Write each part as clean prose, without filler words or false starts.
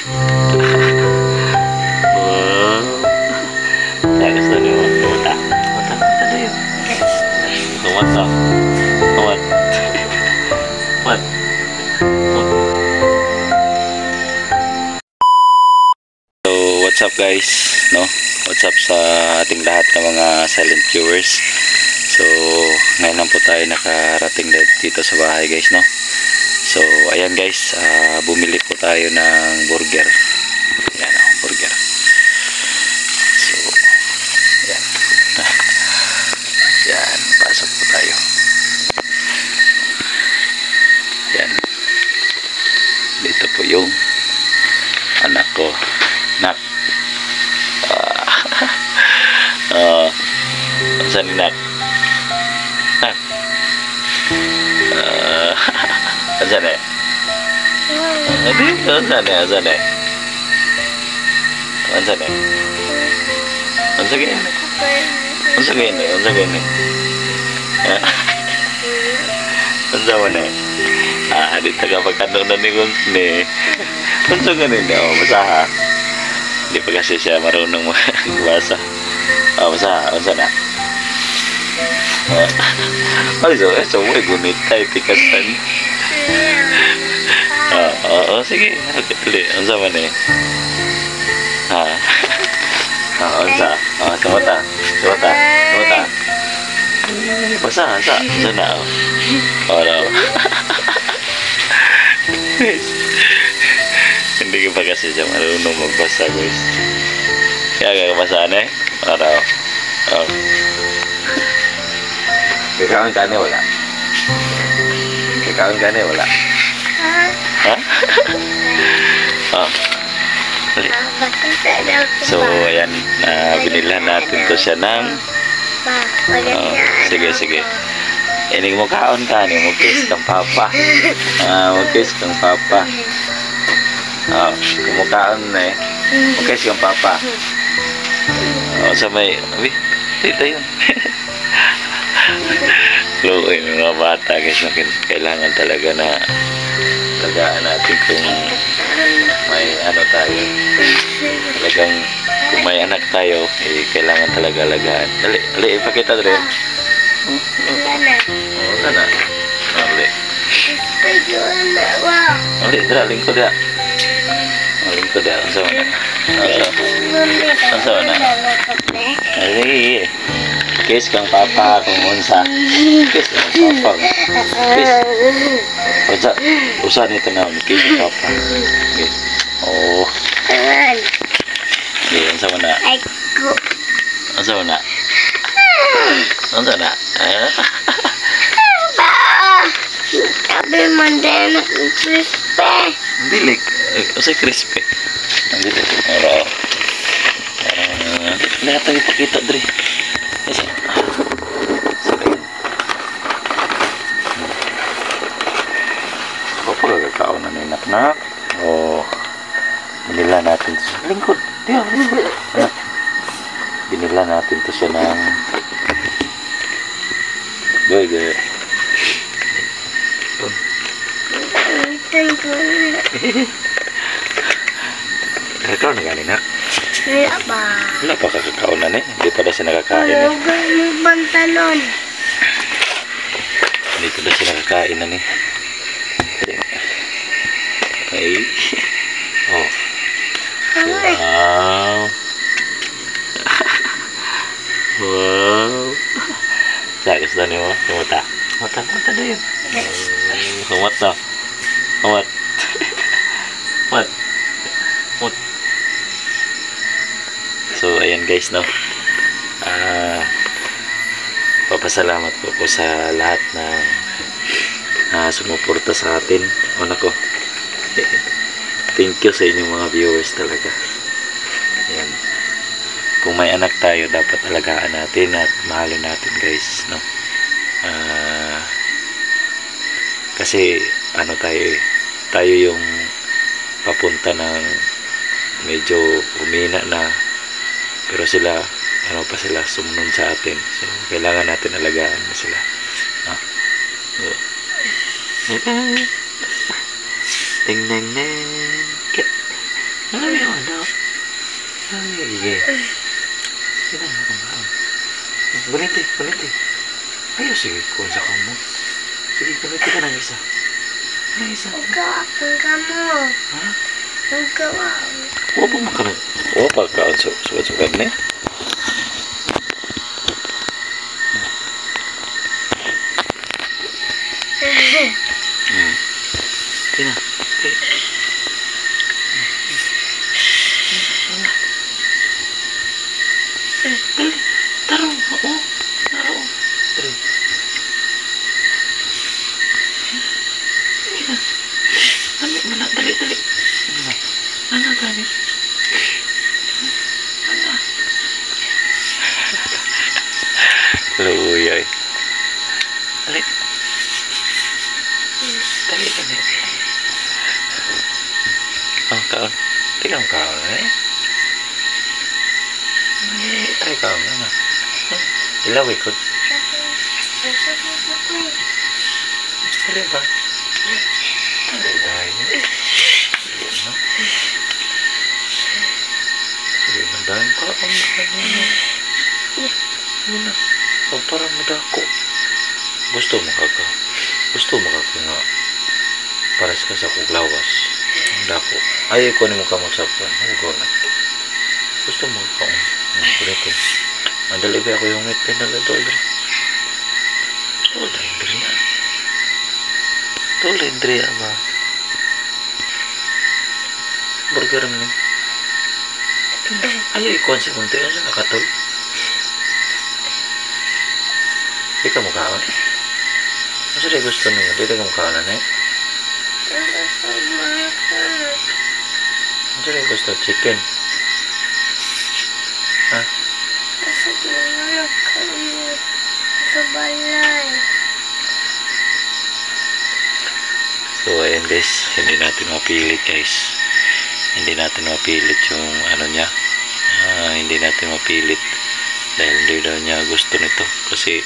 Wow. Ya, gusto niyo mata. Mata yun. Mata. What? What? So, what's up guys? No? What's up sa ating lahat ng mga silent viewers? So, ngayon lang po tayo nakarating dito sa bahay guys, no? So, ayan guys, bumili po tayo ng burger. Ayan o, burger. So, ayan. Ayan, pasok po tayo. Ayan. Dito po yung anak ko. Nak. Saan ni Nak? Nak. Saan eh? Saan eh? Saan eh? Saan eh? Saan eh? Saan eh? Saan eh? Saan mo na eh? Dito ka pagkano na ni Gunsni. Saan ka nila? Basaha. Hindi pa kasi siya marunong magbasa. Basaha. Saan na? So may gunit tayo tikasan. Sige. Ang sama na eh. Sa mata. Basa. Saan na? Hindi ka pa kasi siya marunong magbasa guys. Kaya kakabasaan eh. Kakaon ka na wala? Kakaon ka na wala? Ha? So ayan, binilhan natin to siya ng sige. Inig mo kaon ka ni mo kiss kang papa. Mo kiss kang papa. Kumukaon na eh. Mo kiss kang papa. Sa may dito yun. Luoy mga bata guys, kailangan talaga na tagaan natin kung may ano tayo. Talagang kung may anak tayo, kailangan talaga alagaan. Dali, ipakita rin. Sana. Dali. Dali, lingkod ya. Lingkod ya, ang sama na. Ang sama na. Sige. Kiss kang papa kung unsa. Kiss kang papa. Kiss. Usa nito na kiss kang papa. Okay. Oh. Okay, unsa man na? Unsa man na? Unsa na? Sabi man din na crispy. Dilik. Usay crispy. Dilik. Ora. Lahat tayo pakita dre. Yes. Pagkakaon na ni Nak. Binila natin to sa lingkod. Binila natin to siya ng burger. Kakao na gani Nak? Wala ba? Wala pa kakakaon na hindi pa daw siya nakakain Wala ba yung pantalon? Hindi pa daw siya nakakain na Okay. Oh. Wow. Wow. Sa gusto niyo mo? Mata na yun. Mata. What? So ayan guys, no. Papasalamat po sa lahat na sumuporta sa atin. Nako. Thank you sa inyong mga viewers talaga. Ayan. Kung may anak tayo, dapat alagaan natin at mahalin natin guys, no. Kasi ano tayo yung papunta ng medyo umina na, pero sila sumunod sa atin. So kailangan natin alagaan na sila. Ting neng neng. Ano yun daw? Ay, sige. Sige na, kumakaon. Guniti, guniti. Ayaw, sige, kung sa kamo. Sige, guniti ka ng isa. Ng isa. Ang mo. Ha? Ang gawa. Huwag pa makaroon. Huwag pa kaon sukat-sukat na. Tina. Dali. Tarong. Oo. Tarong. Dali. Dali mo na. Dali. Ano gani? Luyay. Dali. Dali. Oh, kaon. Tingnan mo kaon, eh. Try kaon na. Ilaw ikot. Dali ba? Dali. Sige, madahing kaon. Muna. O, parang madako. Gusto mo nga. Paras ka sa kuglawas. Ang dako. Ay, ikaw ni mo kamot sa pan. Hugo na. Gusto mo ka. Kulito. Mandali ba ako yung ngipin na $1? Lindri na. Lindri ama. Burger mo ni. Ayaw ikaw sa kunti. Ano sa nakatol? Di ka mukhaan. Ano sa gusto nyo? Di ka mukhaan na eh. Ano sa gusto? Chicken? Ha? Sa balay. So ayan guys, hindi natin mapilit guys. Hindi natin mapilit yung ano niya. Hindi natin mapilit dahil hindi daw niya gusto nito kasi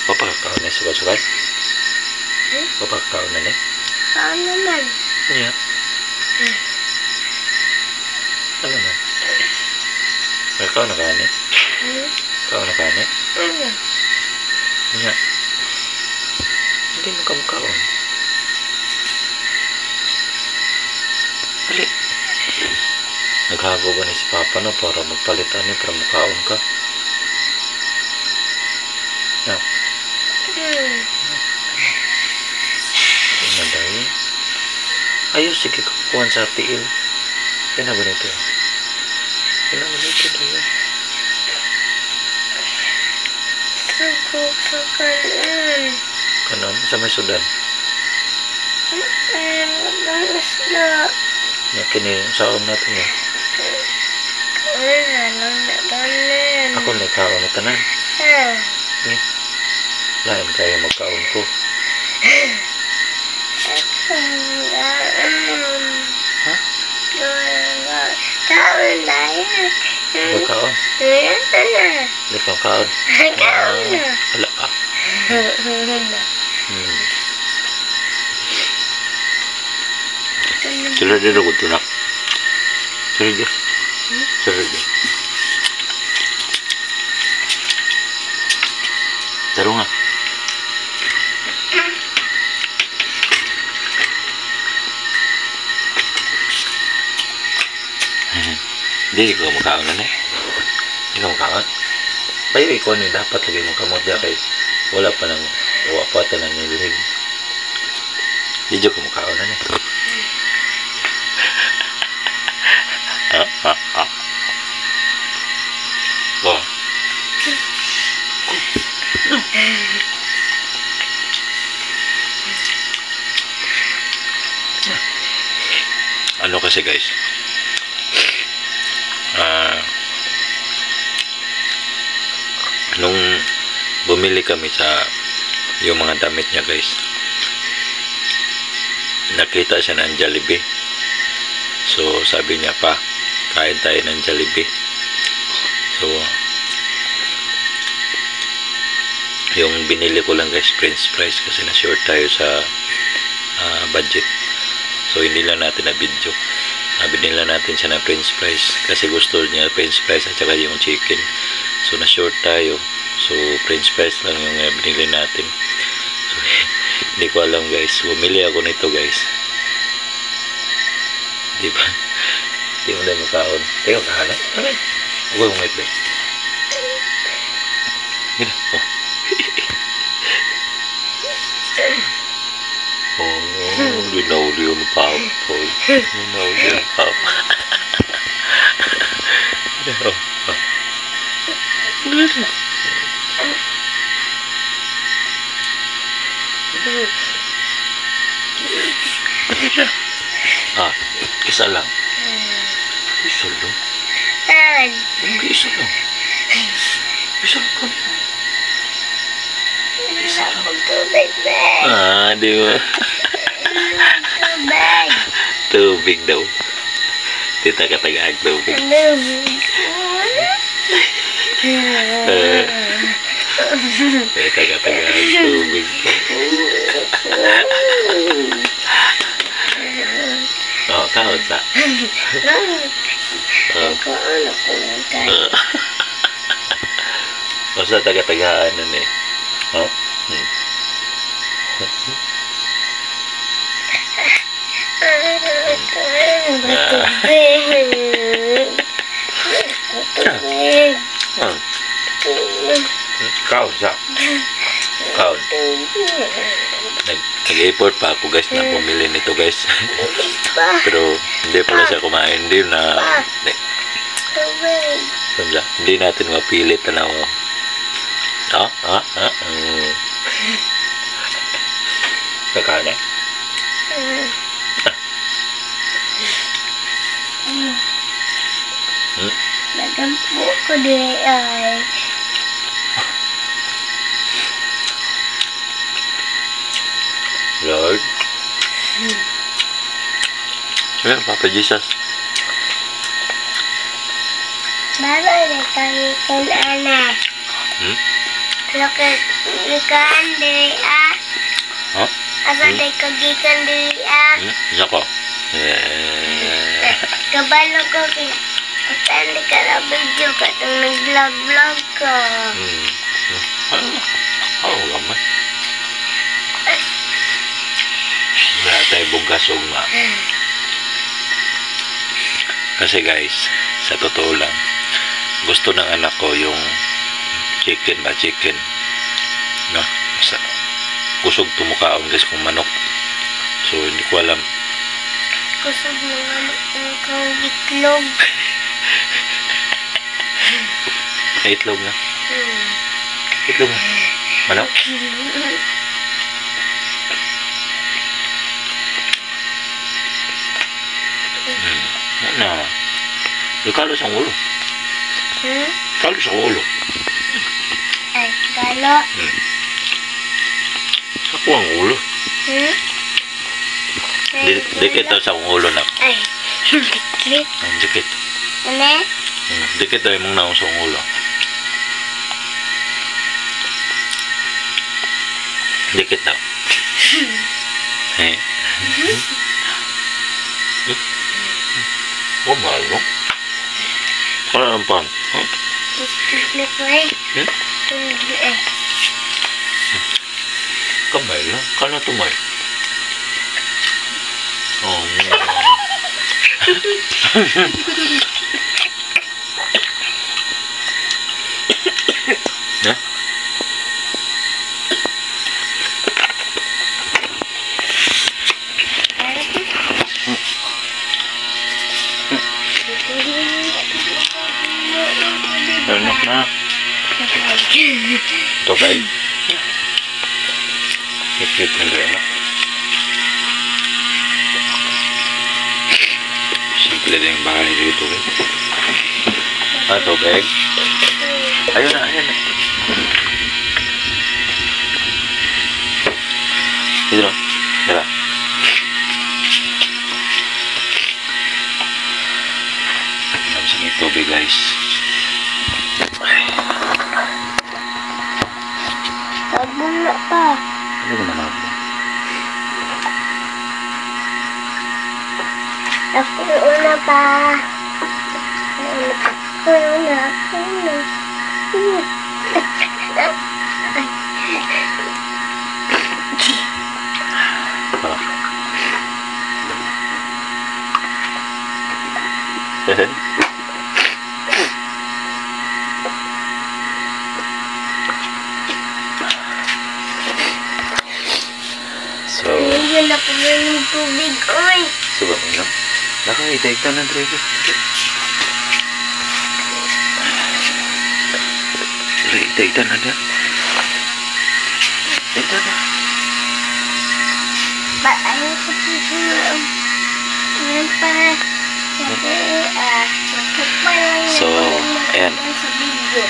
papakakaon na sukat-sukat. Papakakaon na niya. Saan naman? Iya. Ano naman? Ikaw na kain eh? Ikaw na kain eh? Iya. Hindi mo kamukaon. Dali. Naghago ba ni si Papa na para magpalitan niya para mukaon ka? No. Dahil ayaw sige kukuhan sa tiil. Yan na ganito. Yan na ganito dahil. Sugok sa kanan. Kanon sa may sudan. Ang isda. Yan kini saon natin yan. Wala lang na tanan. Ako na ikaon na tanan. Lain kaya magkaon ko. Ha? Kaon na yan. Magkaon? Ayan na. Hindi ka kaon? Kaon na. Wala ka. Sila din ako tunak. Sila din. Taro nga. Hindi ko makaon na eh. Hindi ka makaon. Payo ikaw ni dapat lagi mong kamot dyan kay wala pa nang wapatan ng nililig. Hindi ko makaon na eh. Oh. Ano kasi guys, nung bumili kami sa yung mga damit niya guys, nakita siya ng Jollibee. So sabi niya pa, kain tayo ng Jollibee. So yung binili ko lang guys, french fries, kasi na short tayo sa budget. So hindi lang natin na video. binila natin siya ng french fries kasi gusto niya french fries at saka yung chicken. So na short tayo, so french fries lang yung binili natin. So hindi ko alam guys, bumili ako nito guys, di ba? Hindi mo na makaon. Teka, kahala. Okay. Huwag yung wait lang. Gina. Oh, ginawli yung papoy. Ginawli yung papoy. Ah, isa lang. Isa lang? Saan? Hindi, isa lang. Isa lang kami. Isa lang. Tubig, Beg. Ah, di ba? Tubig. Tubig daw. Tita-katagaan tubig. Tita-katagaan tubig. Oh, kaon sa. Ako, ano ko lang tayo. Basta taga-tagaan nun eh. Oh? Tubig. Tubig. Kaon sa. Kaon. Nag-import pa ako guys na bumili nito guys. Pero hindi pala siya kumain. Hindi na. Tubig. Hindi natin mapilit na ako. Kakana. Nagampo ko di ay. Lord. Ayan, Papa Jesus. Baru ada kami kan anak. Loket ikan dari a. Huh? Asa day kagikan dari a. Nako. Kabalo ko kay Atan di ka na video ka itong nag-vlog ka. Oo naman. Wala tayo bugasong nga. Kasi guys, sa totoo lang, gusto ng anak ko yung chicken. No? Kusog tumukaon guys kung manok. So hindi ko alam. Kusog ng manok ng kang itlog. Itlog na. Itlog na. Manok? Ano? Kalos ang ulo. Kalos ang ulo. Ay, galo. Ako ang ulo. Dikit daw sa ulo na. Ay, dikit. Dikit. Ano? Dikit daw yung naong sa ulo. Dikit daw. Oh, mahal, no? Kala ng pan. Dikit ko eh. Dikit eh. Kamay lang. Kala tumay. Oh, ya? Enak na. Ito ba? Ikip na rin. Simple din yung bahay dito. Tubig. Ayun na. Dito na. Dala. Nabasang yung tubig guys. Sabon na pa. Ano ko naman? Napuno pa. Napuno. So, Hindi na po ng tubig. Oy. suba mo lang. Nakakita ng driver. Ita na niya. Ita na. Ba, ayaw ko po siya. Yan pa. Kasi, masok pa lang So, ayan. sa video.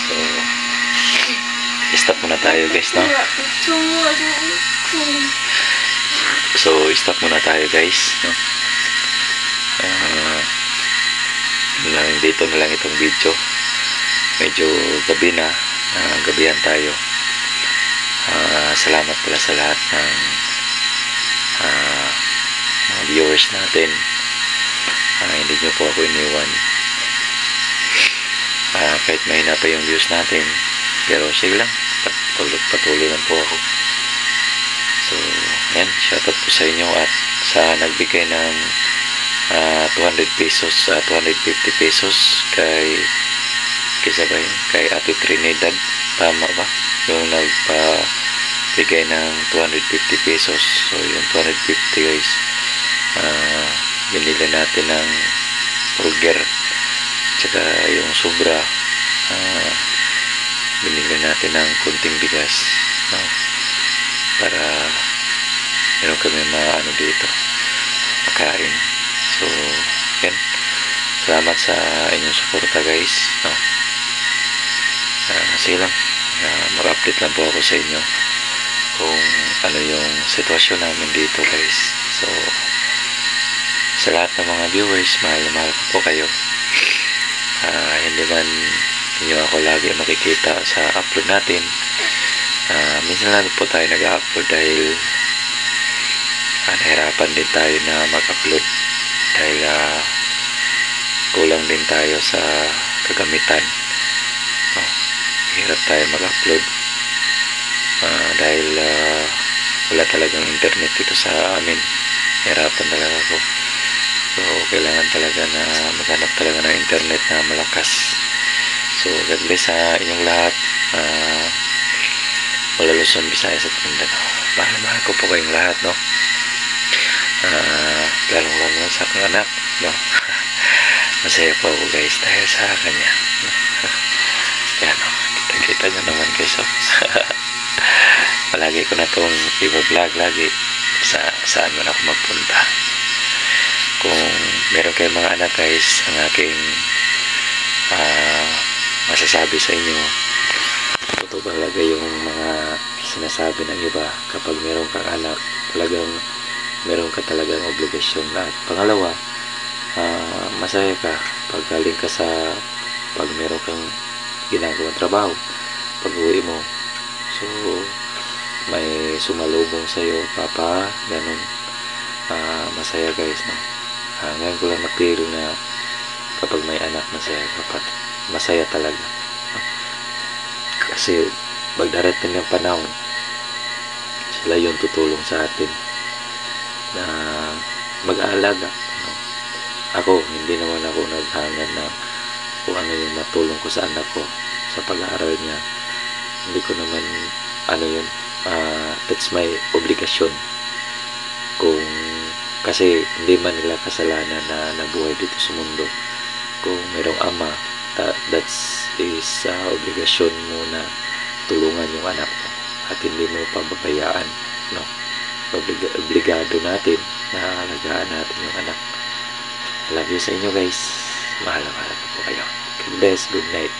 So, stop muna tayo guys, no? So, stop muna tayo guys, no? Dito na lang itong video. Medyo gabi na, gabihan tayo. Salamat pala sa lahat ng mga viewers natin. Hindi nyo po ako iniwan. Kahit mahina pa yung views natin, pero sige lang, patuloy lang po ako. So, yan, shoutout po sa inyo at sa nagbigay ng 200 pesos, 250 pesos kay kay Ate Trinidad, tama ba? Yung nagpabigay ng 250 pesos. So, yung 250 guys, binili natin ng burger, tsaka yung sobra, binili natin ng kunting bigas, no? Para meron kami maano dito, makain. So, yan, salamat sa inyong suporta guys, no? Sige lang, mag-update lang po ako sa inyo kung ano yung sitwasyon namin dito guys. So, sa lahat ng mga viewers, mahal na mahal ko po kayo. Hindi man ninyo ako lagi makikita sa upload natin. Minsan lang po tayo nag-upload dahil nahirapan din tayo na mag-upload dahil kulang din tayo sa kagamitan. Hirap tayo mag-upload dahil wala talagang internet dito sa amin. Hirapan talaga ako. So, kailangan talaga na maghanap talaga ng internet na malakas. So, God bless sa inyong lahat. Mula Luzon, Visayas at Mindanao. Mahal ko po kayong lahat, no? Lalong-lalo sa aking anak, no? Masaya po ako guys dahil sa kanya, no? Yan, no? Kita nyo naman guys, oh. Palagi ko na itong i-vlog lagi saan man ako magpunta. Kung meron kayong mga anak guys, ang aking masasabi sa inyo, ito talaga yung mga sinasabi ng iba. Kapag meron kang anak, talagang meron ka talagang obligasyon. At pangalawa, masaya ka pag galing ka sa pag meron kang ginagawang trabaho, pag uwi mo, so may sumalubong sa'yo, papa, ganun. Masaya guys, no? Ngayon ko lang na-clear na kapag may anak, masaya talaga, no? Kasi pag darating ng panahon, sila yung tutulong sa atin na mag-aalaga, no? Ako, hindi naman ako naghangad na kung ano yung matulong ko sa anak ko sa pag-aaral niya. Hindi ko naman that's my obligasyon. Kasi hindi man nila kasalanan na nabuhay dito sa mundo. Kung mayroong ama, that's is obligasyon mo na tulungan yung anak mo at hindi mo pababayaan, no? Obligado natin na alagaan natin yung anak. I love you sa inyo guys. Mahal ko po kayo. God bless. Good night.